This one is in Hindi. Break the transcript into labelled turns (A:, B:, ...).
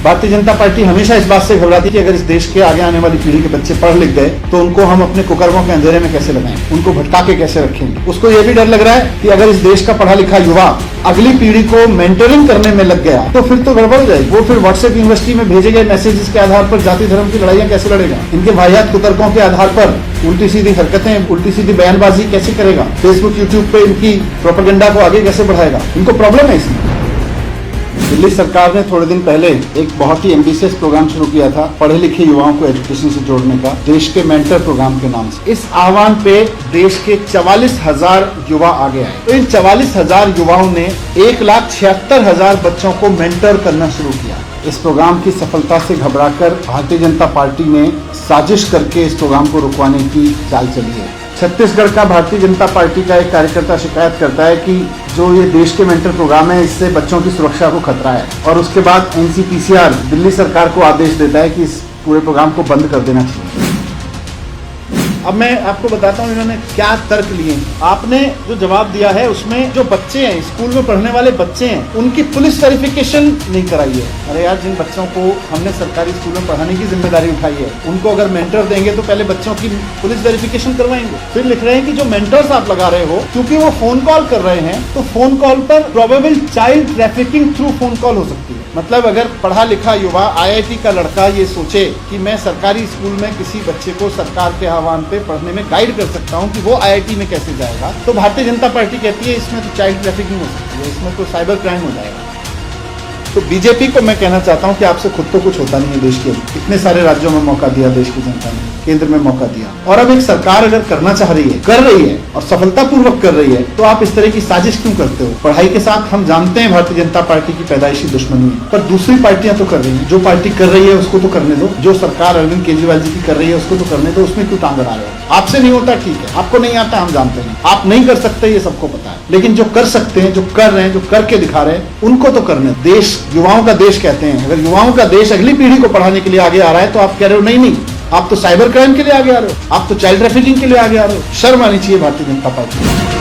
A: भारतीय जनता पार्टी हमेशा इस बात से घबराती है कि अगर इस देश के आगे आने वाली पीढ़ी के बच्चे पढ़ लिख गए तो उनको हम अपने कुकर्मों के अंधेरे में कैसे लगाएं, उनको भटका के कैसे रखेंगे। उसको ये भी डर लग रहा है कि अगर इस देश का पढ़ा लिखा युवा अगली पीढ़ी को मेंटरिंग करने में लग गया तो फिर तो गड़बड़ हो जाएगी। वो फिर व्हाट्सएप यूनिवर्सिटी में भेजे गए मैसेजेस के आधार पर जाति धर्म की लड़ाइयां कैसे लड़ेगा, इनके वाहियात कुतर्कों के आधार पर उल्टी सीधी हरकतें, उल्टी सीधी बयानबाजी कैसे करेगा, फेसबुक यूट्यूब पे इनकी प्रोपेगेंडा को आगे कैसे बढ़ाएगा। इनको प्रॉब्लम है इसमें। दिल्ली सरकार ने थोड़े दिन पहले एक बहुत ही एम्बिशियस प्रोग्राम शुरू किया था पढ़े लिखे युवाओं को एजुकेशन से जोड़ने का, देश के मेंटर प्रोग्राम के नाम से। इस आह्वान पे देश के 44,000 युवा आगे आए। तो इन 44,000 युवाओं ने 1,76,000 बच्चों को मेंटर करना शुरू किया। इस प्रोग्राम की सफलता से घबराकर भारतीय जनता पार्टी ने साजिश करके इस प्रोग्राम को रुकवाने की चाल चली है। छत्तीसगढ़ का भारतीय जनता पार्टी का एक कार्यकर्ता शिकायत करता है कि जो ये देश के मेंटर प्रोग्राम है इससे बच्चों की सुरक्षा को खतरा है, और उसके बाद एनसीपीसीआर दिल्ली सरकार को आदेश देता है कि इस पूरे प्रोग्राम को बंद कर देना चाहिए। अब मैं आपको बताता हूँ इन्होंने क्या तर्क लिए। आपने जो जवाब दिया है उसमें जो बच्चे हैं, स्कूल में पढ़ने वाले बच्चे हैं, उनकी पुलिस वेरिफिकेशन नहीं कराई है। अरे यार, जिन बच्चों को हमने सरकारी स्कूल में पढ़ाने की जिम्मेदारी उठाई है उनको अगर मेंटर देंगे तो पहले बच्चों की पुलिस वेरिफिकेशन करवाएंगे। फिर लिख रहे हैं कि जो मेंटर्स आप लगा रहे हो, क्योंकि वो फोन कॉल कर रहे हैं तो फोन कॉल पर probable child trafficking through phone call हो सकती है। मतलब अगर पढ़ा लिखा युवा आईआईटी का लड़का ये सोचे कि मैं सरकारी स्कूल में किसी बच्चे को सरकार के आह्वान पे पढ़ने में गाइड कर सकता हूं कि वो आईआईटी में कैसे जाएगा, तो भारतीय जनता पार्टी कहती है इसमें तो चाइल्ड ट्रैफिकिंग हो सकती है, इसमें तो साइबर क्राइम हो जाएगा। तो बीजेपी को मैं कहना चाहता हूं कि आपसे खुद तो कुछ होता नहीं है देश के। इतने सारे राज्यों में मौका दिया देश की जनता ने, केंद्र में मौका दिया, और अब एक सरकार अगर करना चाह रही है, कर रही है और सफलतापूर्वक कर रही है, तो आप इस तरह की साजिश क्यों करते हो। पढ़ाई के साथ हम जानते हैं भारतीय जनता पार्टी की पैदाइशी दुश्मनी है, पर दूसरी पार्टियां तो कर रही हैं। जो पार्टी कर रही है उसको तो करने दो, जो सरकार अरविंद केजरीवाल जी की कर रही है उसको तो करने दो, उसमें क्यों टांग अड़ा रहे हो। आपसे नहीं होता ठीक है, आपको नहीं आता हम जानते हैं, आप नहीं कर सकते ये सबको पता है, लेकिन जो कर सकते हैं, जो कर रहे हैं, जो करके दिखा रहे हैं, उनको तो करने। देश युवाओं का देश कहते हैं, अगर युवाओं का देश अगली पीढ़ी को पढ़ाने के लिए आगे आ रहा है तो आप कह रहे हो नहीं, आप तो साइबर क्राइम के लिए आगे आ रहे हो, आप तो चाइल्ड ट्रैफिकिंग के लिए आगे आ रहे हो। शर्म आनी चाहिए भारतीय जनता पार्टी।